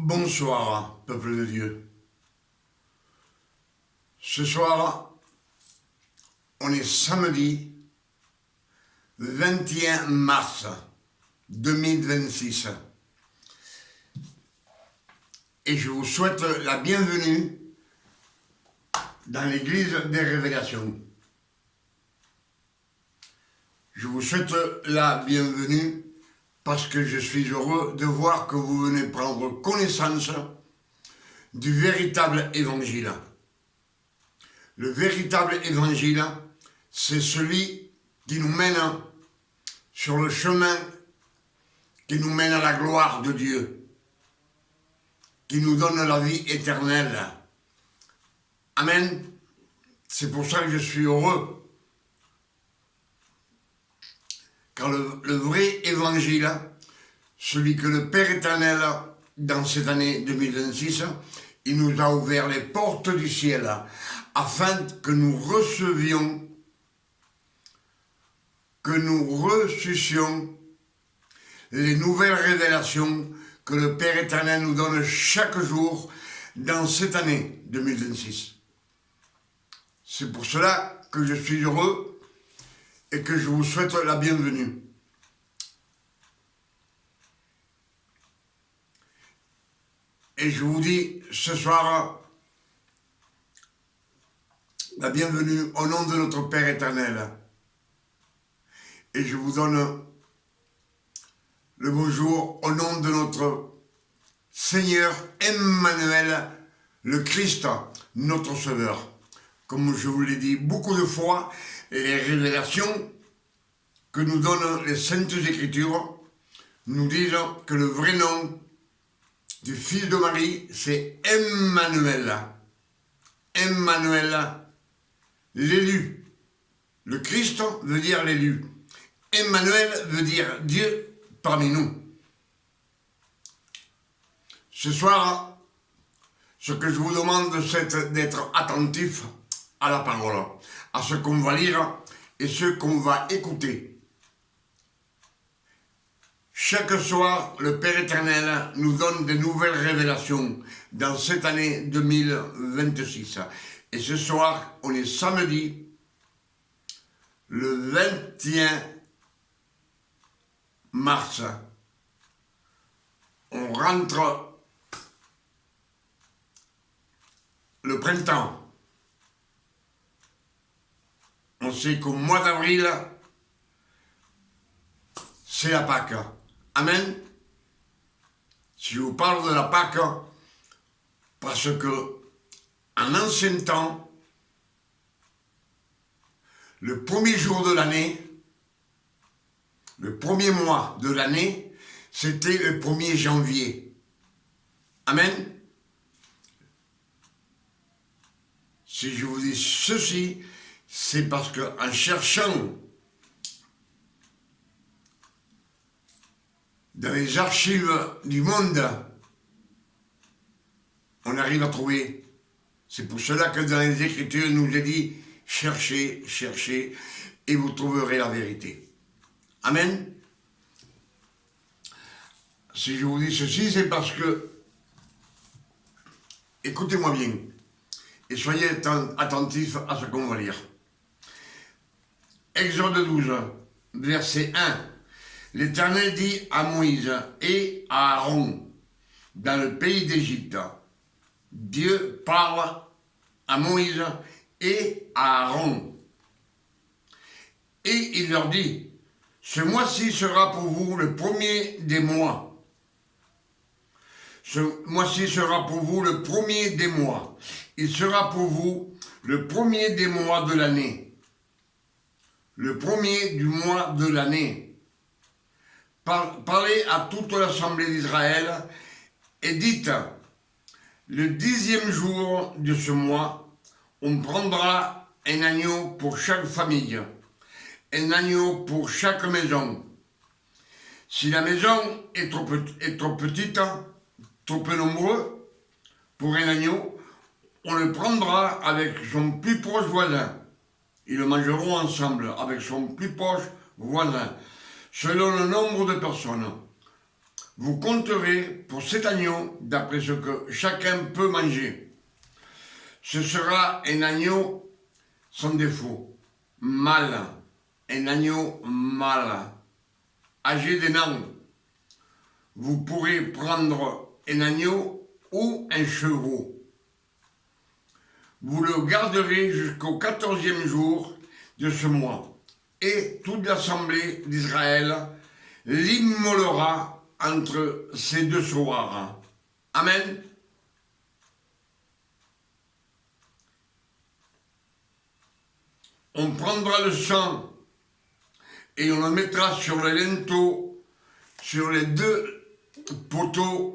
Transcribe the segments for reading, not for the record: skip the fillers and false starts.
Bonsoir, peuple de Dieu. Ce soir, on est samedi 21 mars 2026 et je vous souhaite la bienvenue dans l'église des révélations. Je vous souhaite la bienvenue parce que je suis heureux de voir que vous venez prendre connaissance du véritable évangile. Le véritable évangile, c'est celui qui nous mène sur le chemin qui nous mène à la gloire de Dieu, qui nous donne la vie éternelle. Amen. C'est pour ça que je suis heureux. Car le vrai évangile, celui que le Père éternel, dans cette année 2026, il nous a ouvert les portes du ciel afin que nous recevions, que nous reçussions les nouvelles révélations que le Père éternel nous donne chaque jour dans cette année 2026. C'est pour cela que je suis heureux et que je vous souhaite la bienvenue. Et je vous dis ce soir la bienvenue au nom de notre Père éternel. Et je vous donne le bonjour au nom de notre Seigneur Emmanuel, le Christ, notre Sauveur. Comme je vous l'ai dit beaucoup de fois, les révélations que nous donnent les Saintes Écritures nous disent que le vrai nom du Fils de Marie, c'est Emmanuel. Emmanuel, l'élu. Le Christ veut dire l'élu. Emmanuel veut dire Dieu parmi nous. Ce soir, ce que je vous demande, c'est d'être attentif à la parole, à ce qu'on va lire et ce qu'on va écouter. Chaque soir, le Père éternel nous donne de nouvelles révélations dans cette année 2026. Et ce soir, on est samedi, le 21 mars. On rentre le printemps. On sait qu'au mois d'avril, c'est la Pâque. Amen. Si je vous parle de la Pâque, parce que en ancien temps, le premier jour de l'année, le premier mois de l'année, c'était le 1er janvier. Amen. Si je vous dis ceci, c'est parce qu'en cherchant dans les archives du monde, on arrive à trouver. C'est pour cela que dans les Écritures, il nous est dit, cherchez, cherchez, et vous trouverez la vérité. Amen. Si je vous dis ceci, c'est parce que, écoutez-moi bien, et soyez attentifs à ce qu'on va lire. Exode 12, verset 1. L'Éternel dit à Moïse et à Aaron, dans le pays d'Égypte. Dieu parle à Moïse et à Aaron. Et il leur dit, ce mois-ci sera pour vous le premier des mois. Ce mois-ci sera pour vous le premier des mois. Il sera pour vous le premier des mois de l'année. Le premier du mois de l'année. Parlez à toute l'assemblée d'Israël et dites, le 10e jour de ce mois, on prendra un agneau pour chaque famille, un agneau pour chaque maison. Si la maison est trop petite, trop peu nombreux, pour un agneau, on le prendra avec son plus proche voisin. Ils le mangeront ensemble avec son plus proche voisin, selon le nombre de personnes. vous compterez pour cet agneau d'après ce que chacun peut manger. Ce sera un agneau sans défaut, mâle, un agneau mâle, âgé d'un an. Vous pourrez prendre un agneau ou un chevreau. Vous le garderez jusqu'au 14e jour de ce mois, et toute l'assemblée d'Israël l'immolera entre ces deux soirs. Amen. On prendra le sang et on le mettra sur le linteau, sur les deux poteaux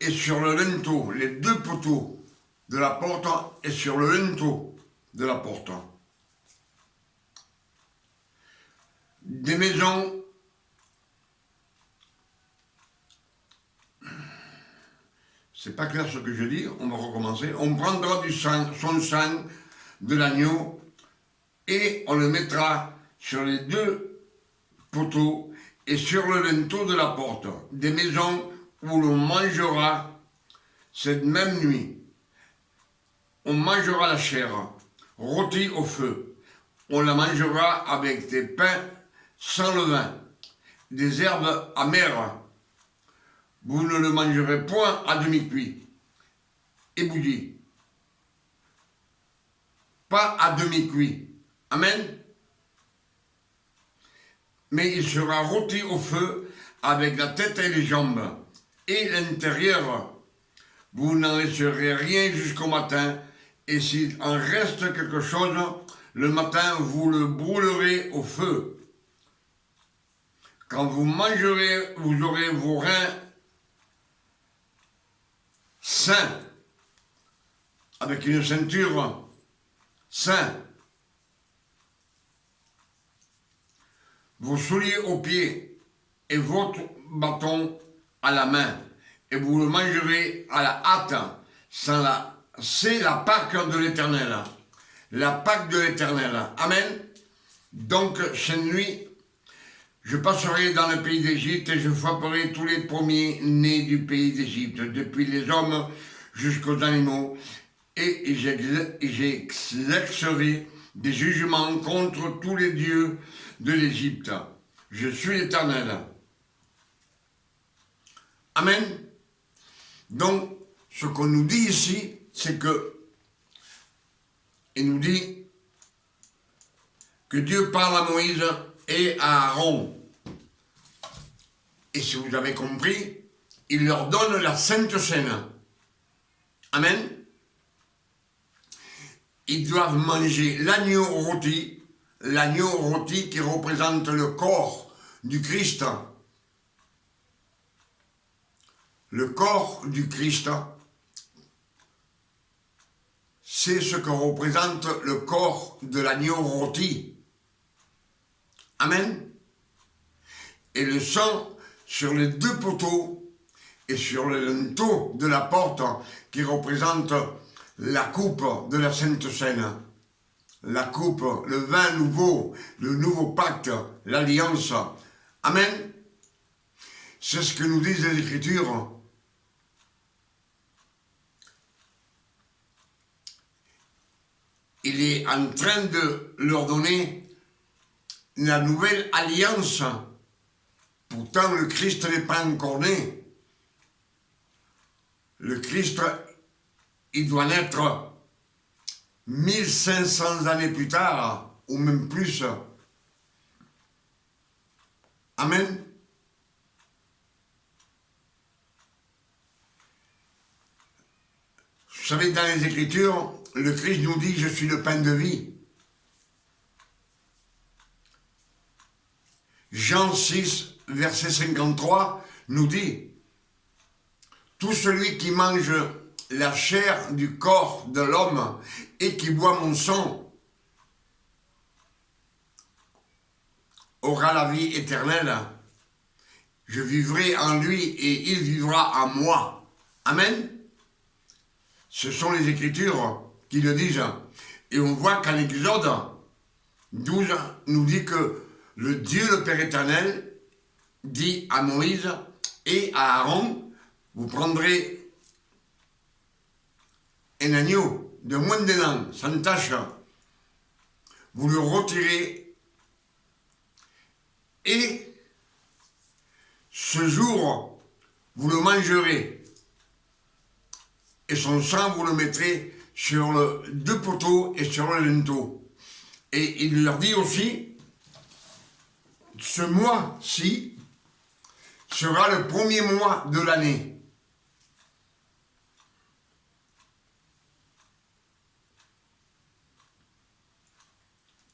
et sur le linteau, les deux poteaux de la porte et sur le linteau de la porte. Des maisons c'est pas clair ce que je dis, on va recommencer. On prendra du sang, son sang de l'agneau et on le mettra sur les deux poteaux et sur le linteau de la porte des maisons où l'on mangera cette même nuit. On mangera la chair rôtie au feu. On la mangera avec des pains sans levain, des herbes amères. Vous ne le mangerez point à demi-cuit et bouilli. Pas à demi-cuit. Amen. Mais il sera rôti au feu avec la tête et les jambes. Et l'intérieur, vous n'en laisserez rien jusqu'au matin. Et s'il en reste quelque chose, le matin, vous le brûlerez au feu. Quand vous mangerez, vous aurez vos reins sains, avec une ceinture sain, vos souliers aux pieds et votre bâton à la main, et vous le mangerez à la hâte, c'est la Pâque de l'Éternel. La Pâque de l'Éternel. Amen. Donc, cette nuit, je passerai dans le pays d'Égypte et je frapperai tous les premiers-nés du pays d'Égypte, depuis les hommes jusqu'aux animaux, et j'exercerai des jugements contre tous les dieux de l'Égypte. Je suis l'Éternel. Amen. Donc, ce qu'on nous dit ici, c'est que, il nous dit que Dieu parle à Moïse et à Aaron. Et si vous avez compris, il leur donne la Sainte Seine. Amen. Ils doivent manger l'agneau rôti qui représente le corps du Christ. Le corps du Christ, c'est ce que représente le corps de l'agneau rôti. Amen. Et le sang sur les deux poteaux et sur le linteau de la porte qui représente la coupe de la Sainte Seine. La coupe, le vin nouveau, le nouveau pacte, l'alliance. Amen. C'est ce que nous disent les Écritures. Il est en train de leur donner la nouvelle alliance. Pourtant, le Christ n'est pas encore né. Le Christ, il doit naître 1500 années plus tard, ou même plus. Amen. Vous savez, dans les Écritures, le Christ nous dit « Je suis le pain de vie ». Jean 6, verset 53, nous dit « Tout celui qui mange la chair du corps de l'homme et qui boit mon sang aura la vie éternelle. Je vivrai en lui et il vivra en moi. » Amen. Ce sont les Écritures qui le disent. Et on voit qu'en Exode 12 nous dit que le Dieu, le Père éternel, dit à Moïse et à Aaron, vous prendrez un agneau de moins d'un an, sans tache, vous le retirez et ce jour, vous le mangerez et son sang, vous le mettrez sur deux poteaux et sur le linteau. Et il leur dit aussi, ce mois-ci sera le premier mois de l'année.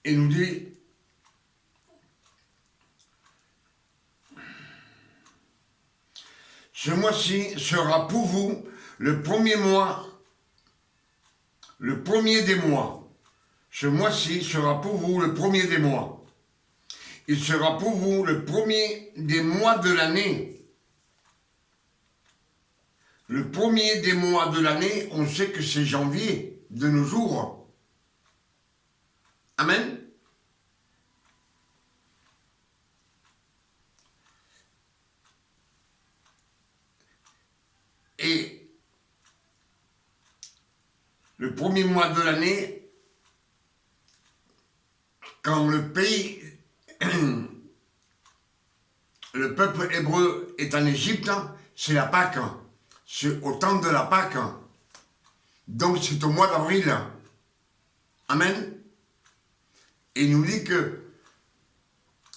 Et nous dit, ce mois-ci sera pour vous le premier mois, le premier des mois. Ce mois-ci sera pour vous le premier des mois. Il sera pour vous le premier des mois de l'année. Le premier des mois de l'année, on sait que c'est janvier, de nos jours. Amen. Et le premier mois de l'année, quand le pays, le peuple hébreu est en Égypte, c'est la Pâque. C'est au temps de la Pâque. Donc c'est au mois d'avril. Amen. Et il nous dit que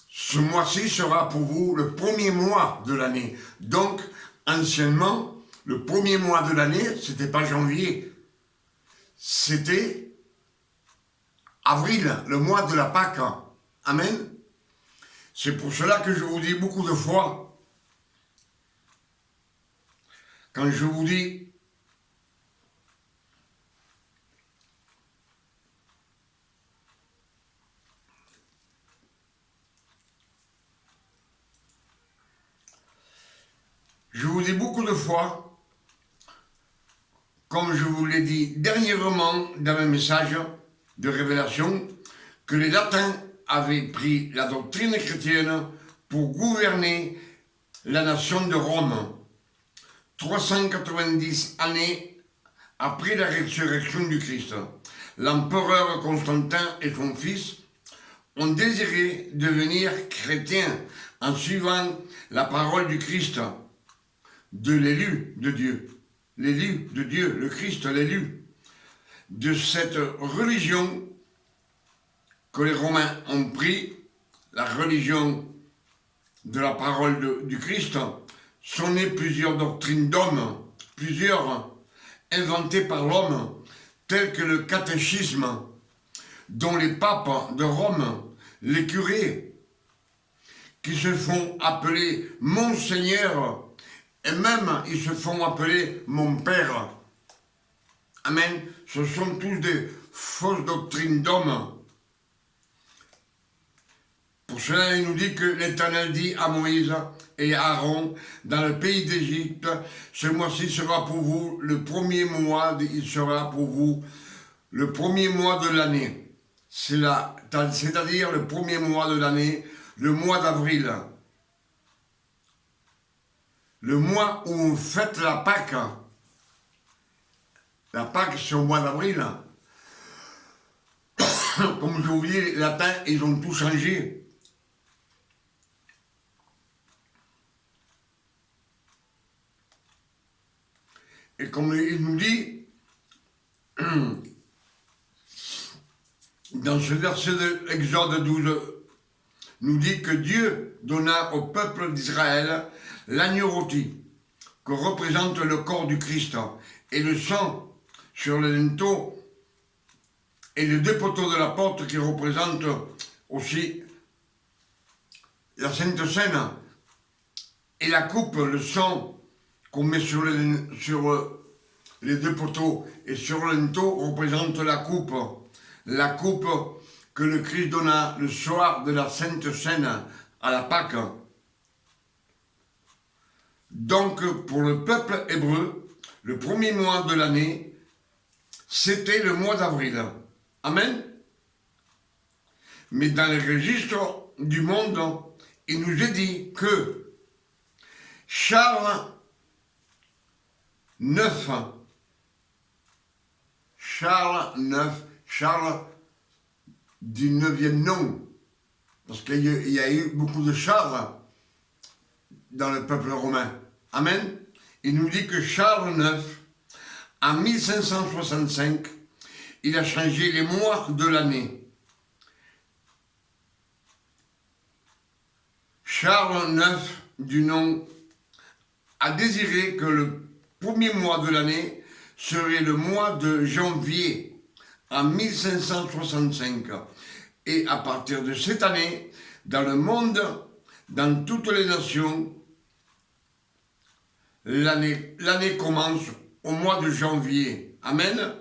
ce mois-ci sera pour vous le premier mois de l'année. Donc, anciennement, le premier mois de l'année, c'était pas janvier. C'était avril, le mois de la Pâque. Amen. C'est pour cela que je vous dis beaucoup de fois, quand je vous dis beaucoup de fois, comme je vous l'ai dit dernièrement dans mes messages de révélation, que les latins avaient pris la doctrine chrétienne pour gouverner la nation de Rome. 390 années après la résurrection du Christ, l'empereur Constantin et son fils ont désiré devenir chrétiens en suivant la parole du Christ, de l'élu de Dieu. L'élu de Dieu, le Christ, l'élu. De cette religion que les Romains ont pris, la religion de la parole du Christ, sont nées plusieurs doctrines d'hommes, plusieurs inventées par l'homme, telles que le catéchisme, dont les papes de Rome, les curés, qui se font appeler Monseigneur, et même ils se font appeler mon Père. Amen. Ce sont tous des fausses doctrines d'hommes. Pour cela, il nous dit que l'Éternel dit à Moïse et à Aaron, dans le pays d'Égypte, ce mois-ci sera pour vous le premier mois, il sera pour vous le premier mois de l'année. C'est-à-dire le premier mois de l'année, le mois d'avril. Le mois où on fête la Pâque. La Pâque, c'est au mois d'avril. Comme je vous dis, les latins, ils ont tout changé. Et comme il nous dit, dans ce verset de Exode 12, nous dit que Dieu donna au peuple d'Israël l'agneau rôti, que représente le corps du Christ, et le sang sur le linteau, et les deux poteaux de la porte qui représentent aussi la Sainte Seine, et la coupe, le sang qu'on met sur les deux poteaux et sur le linteau représente la coupe que le Christ donna le soir de la Sainte Seine à la Pâque. Donc pour le peuple hébreu, le premier mois de l'année, c'était le mois d'avril. Amen. Mais dans les registres du monde, il nous est dit que Charles IX. Charles IX. Charles du 9e nom. Parce qu'il y a eu beaucoup de Charles dans le peuple romain. Amen. Il nous dit que Charles IX, en 1565, il a changé les mois de l'année. Charles IX, du nom, a désiré que le premier mois de l'année serait le mois de janvier, en 1565. Et à partir de cette année, dans le monde, dans toutes les nations, l'année commence au mois de janvier. Amen.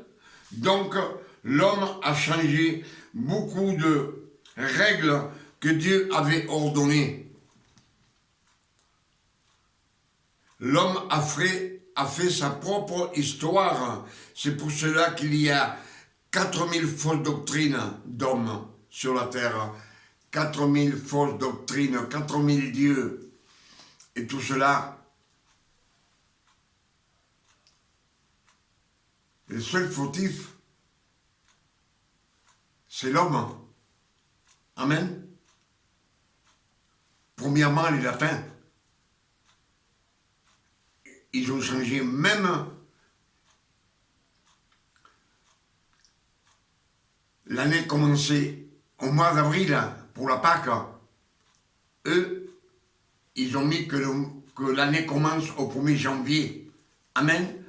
Donc, l'homme a changé beaucoup de règles que Dieu avait ordonnées. L'homme a fait sa propre histoire. C'est pour cela qu'il y a 4000 fausses doctrines d'hommes sur la terre. 4000 fausses doctrines, 4000 dieux. Et tout cela, le seul fautif, c'est l'homme. Amen. Premièrement, les latins. Ils ont changé même l'année commençait au mois d'avril pour la Pâque. Eux, ils ont mis que l'année commence au 1er janvier. Amen.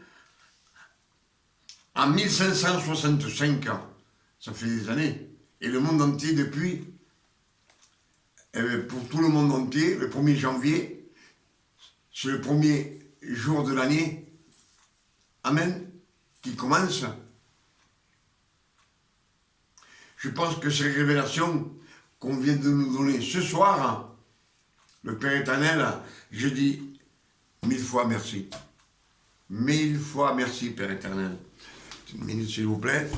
En 1565, ça fait des années. Et le monde entier depuis, pour tout le monde entier, le 1er janvier, c'est le premier jour de l'année. Amen. Qui commence. Je pense que ces révélations qu'on vient de nous donner ce soir, le Père éternel, je dis 1000 fois merci. 1000 fois merci, Père éternel. Une minute, s'il vous plaît.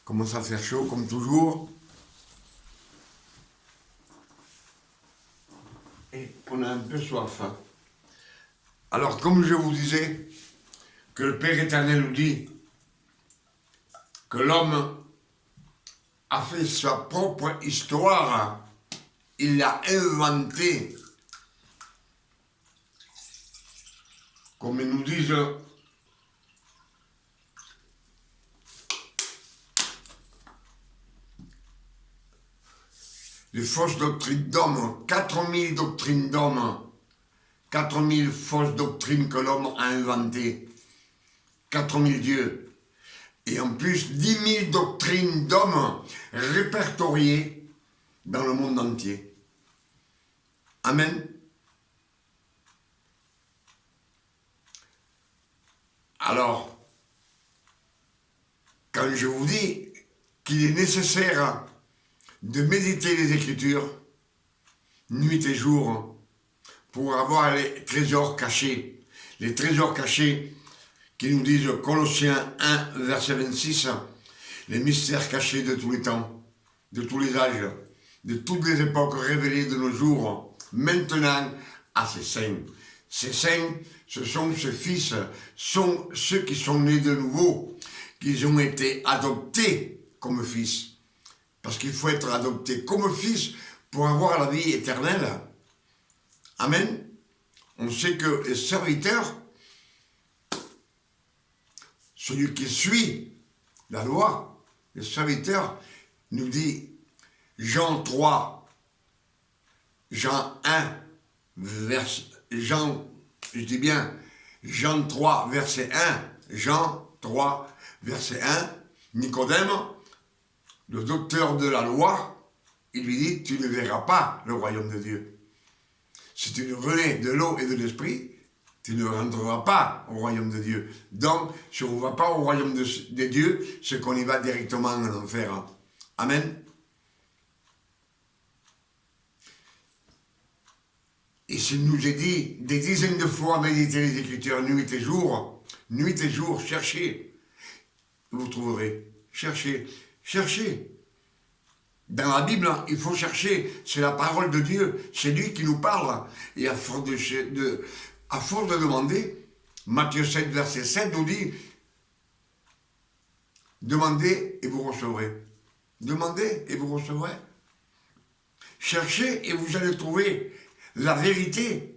Commence à faire chaud, comme toujours. Et on a un peu soif. Alors, comme je vous disais, que le Père éternel nous dit que l'homme a fait sa propre histoire, il l'a inventée. Comme ils nous disent, les fausses doctrines d'hommes, 4000 doctrines d'hommes, 4000 fausses doctrines que l'homme a inventées, 4000 dieux. Et en plus, 10 000 doctrines d'hommes répertoriées dans le monde entier. Amen. Alors, quand je vous dis qu'il est nécessaire de méditer les Écritures, nuit et jour, pour avoir les trésors cachés. Les trésors cachés qui nous disent Colossiens 1, verset 26, les mystères cachés de tous les temps, de tous les âges, de toutes les époques révélées de nos jours, maintenant à ces saints. Ces saints, ce sont ces fils, sont ceux qui sont nés de nouveau, qui ont été adoptés comme fils. Parce qu'il faut être adopté comme fils pour avoir la vie éternelle. Amen. On sait que les serviteurs, celui qui suit la loi, le serviteur, nous dit Jean 3, Jean 1, Jean 3, verset 1, Jean 3, verset 1, Nicodème, le docteur de la loi, il lui dit, tu ne verras pas le royaume de Dieu. Si tu ne renais de l'eau et de l'esprit, tu ne rentreras pas au royaume de Dieu. Donc, si on ne va pas au royaume de Dieu, c'est qu'on y va directement en enfer. Amen. Et s'il nous est dit des dizaines de fois méditer les Écritures nuit et jour, cherchez. Vous trouverez. Cherchez. Cherchez. Dans la Bible, il faut chercher, c'est la parole de Dieu, c'est lui qui nous parle. Et à force de demander, Matthieu 7, verset 7 nous dit, demandez et vous recevrez. Demandez et vous recevrez. Cherchez et vous allez trouver la vérité,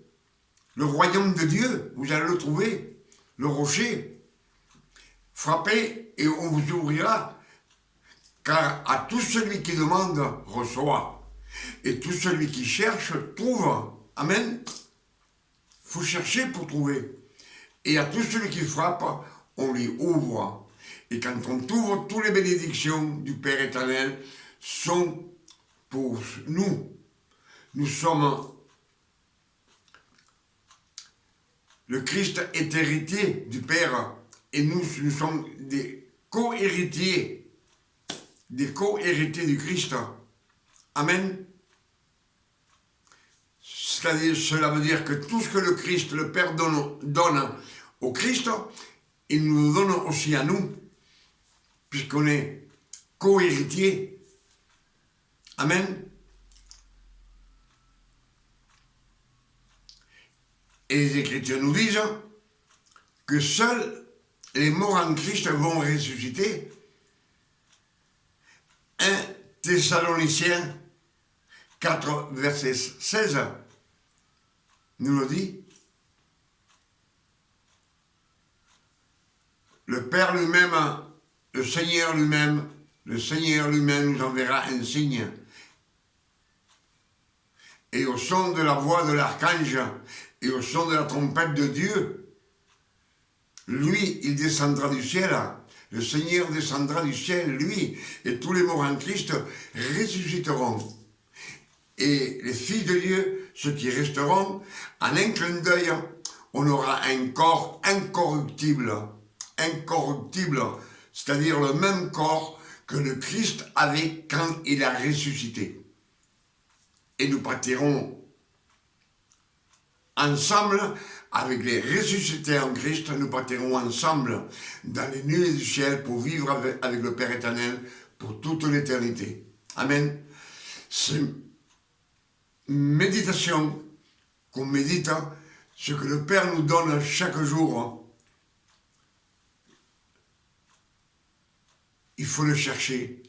le royaume de Dieu, vous allez le trouver, le rocher. Frappez et on vous ouvrira, car à tout celui qui demande, reçoit. Et tout celui qui cherche, trouve. Amen. Il faut chercher pour trouver. Et à tout celui qui frappe, on lui ouvre. Et quand on ouvre, toutes les bénédictions du Père éternel sont pour nous. Nous sommes... Le Christ est héritier du Père et nous sommes des co-héritiers du Christ. Amen. C'est-à-dire, cela veut dire que tout ce que le Christ, le Père donne au Christ, il nous le donne aussi à nous, puisqu'on est co-héritiers. Amen. Et les Écritures nous disent que seuls les morts en Christ vont ressusciter. 1 Thessaloniciens 4, verset 16 nous le dit. Le Père lui-même, le Seigneur lui-même nous enverra un signe. Et au son de la voix de l'archange et au son de la trompette de Dieu, lui, il descendra du ciel, le Seigneur descendra du ciel, lui, et tous les morts en Christ ressusciteront. Et les fils de Dieu, ceux qui resteront, en un clin d'œil, on aura un corps incorruptible, c'est-à-dire le même corps que le Christ avait quand il a ressuscité. Et nous partirons ensemble, avec les ressuscités en Christ, nous partirons ensemble dans les nuées du ciel pour vivre avec le Père éternel pour toute l'éternité. Amen. C'est une méditation qu'on médite, ce que le Père nous donne chaque jour. Il faut le chercher.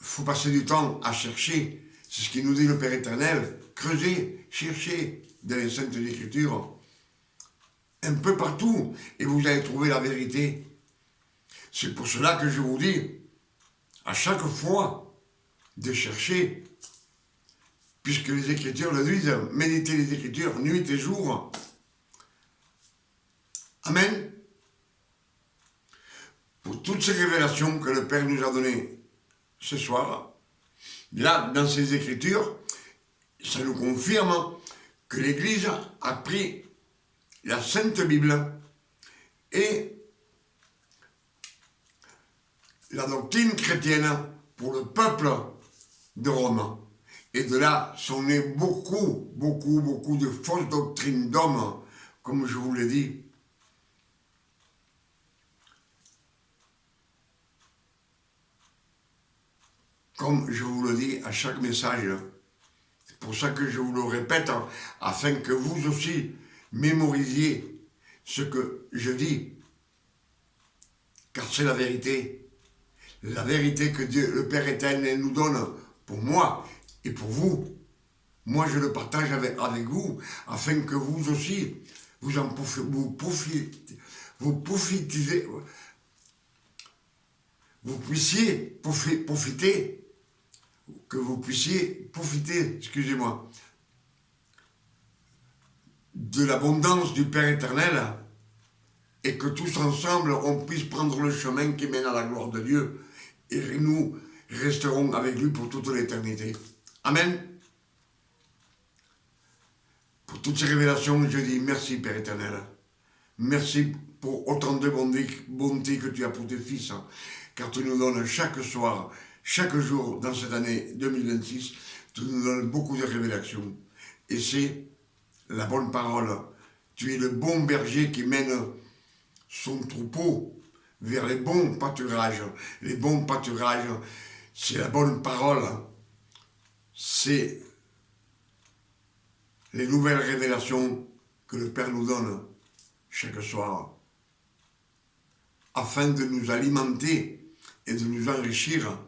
Il faut passer du temps à chercher. C'est ce qui nous dit le Père éternel. Creusez, cherchez dans les Saintes Écritures, un peu partout, et vous allez trouver la vérité. C'est pour cela que je vous dis, à chaque fois, de chercher, puisque les Écritures le disent, méditez les Écritures nuit et jour. Amen. Pour toutes ces révélations que le Père nous a données ce soir, là, dans ces Écritures, ça nous confirme que l'Église a pris la Sainte Bible et la doctrine chrétienne pour le peuple de Rome. Et de là sont nées beaucoup de fausses doctrines d'hommes, comme je vous l'ai dit. Comme je vous le dis à chaque message. C'est pour ça que je vous le répète, afin que vous aussi mémorisiez ce que je dis. Car c'est la vérité. La vérité que Dieu, le Père éternel, nous donne pour moi et pour vous. Moi, je le partage avec vous, afin que vous aussi, vous puissiez profiter, excusez-moi, de l'abondance du Père éternel et que tous ensemble, on puisse prendre le chemin qui mène à la gloire de Dieu et nous resterons avec lui pour toute l'éternité. Amen. Pour toutes ces révélations, je dis merci Père éternel. Merci pour autant de bonté que tu as pour tes fils, car tu nous donnes chaque soir, chaque jour dans cette année 2026, tu nous donnes beaucoup de révélations. Et c'est la bonne parole. Tu es le bon berger qui mène son troupeau vers les bons pâturages. Les bons pâturages, c'est la bonne parole, c'est les nouvelles révélations que le Père nous donne chaque soir, afin de nous alimenter et de nous enrichir.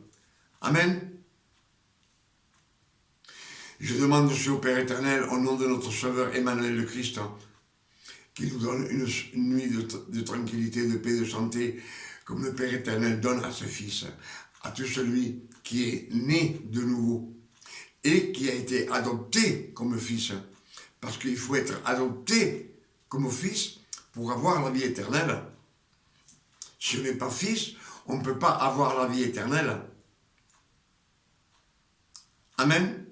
Amen. Je demande aussi au Père éternel, au nom de notre Sauveur Emmanuel le Christ, qui nous donne une nuit de tranquillité, de paix, de santé, comme le Père éternel donne à ses fils, à tout celui qui est né de nouveau et qui a été adopté comme fils. Parce qu'il faut être adopté comme fils pour avoir la vie éternelle. Si on n'est pas fils, on ne peut pas avoir la vie éternelle. Amen.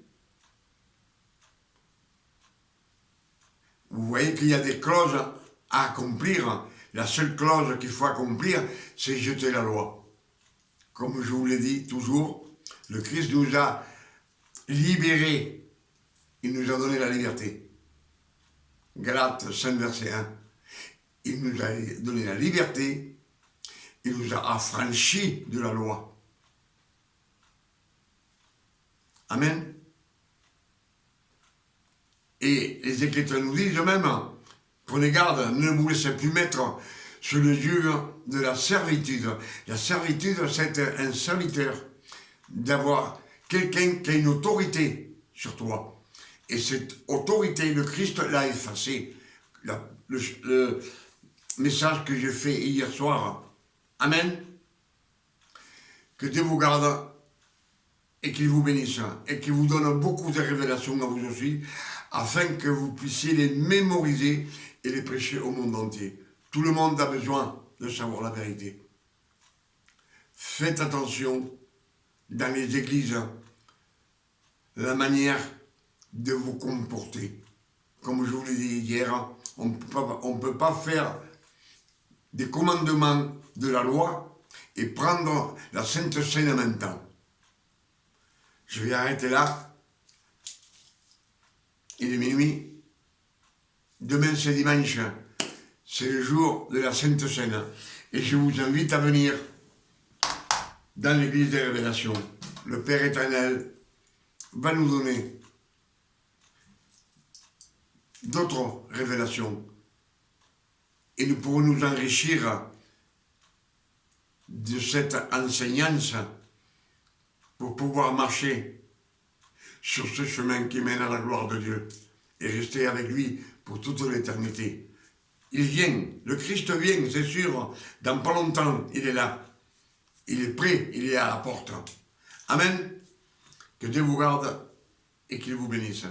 Vous voyez qu'il y a des clauses à accomplir. La seule clause qu'il faut accomplir, c'est jeter la loi. Comme je vous l'ai dit toujours, le Christ nous a libérés. Il nous a donné la liberté. Galates 5, verset 1. Il nous a donné la liberté. Il nous a affranchis de la loi. Amen. Et les Écritures nous disent même, prenez garde, ne vous laissez plus mettre sous le joug de la servitude. La servitude, c'est un serviteur, d'avoir quelqu'un qui a une autorité sur toi. Et cette autorité, le Christ l'a effacée. Le message que j'ai fait hier soir. Amen. Que Dieu vous garde et qu'il vous bénisse et qu'il vous donne beaucoup de révélations à vous aussi, afin que vous puissiez les mémoriser et les prêcher au monde entier. Tout le monde a besoin de savoir la vérité. Faites attention dans les églises, la manière de vous comporter. Comme je vous l'ai dit hier, on ne peut pas faire des commandements de la loi et prendre la Sainte Seine en même temps. Je vais arrêter là. Il est minuit. Demain c'est dimanche. C'est le jour de la Sainte Seine. Et je vous invite à venir dans l'église des révélations. Le Père éternel va nous donner d'autres révélations. Et nous pourrons nous enrichir de cette enseignance pour pouvoir marcher sur ce chemin qui mène à la gloire de Dieu et rester avec lui pour toute l'éternité. Il vient, le Christ vient, c'est sûr, dans pas longtemps, il est là. Il est prêt, il est à la porte. Amen. Que Dieu vous garde et qu'il vous bénisse.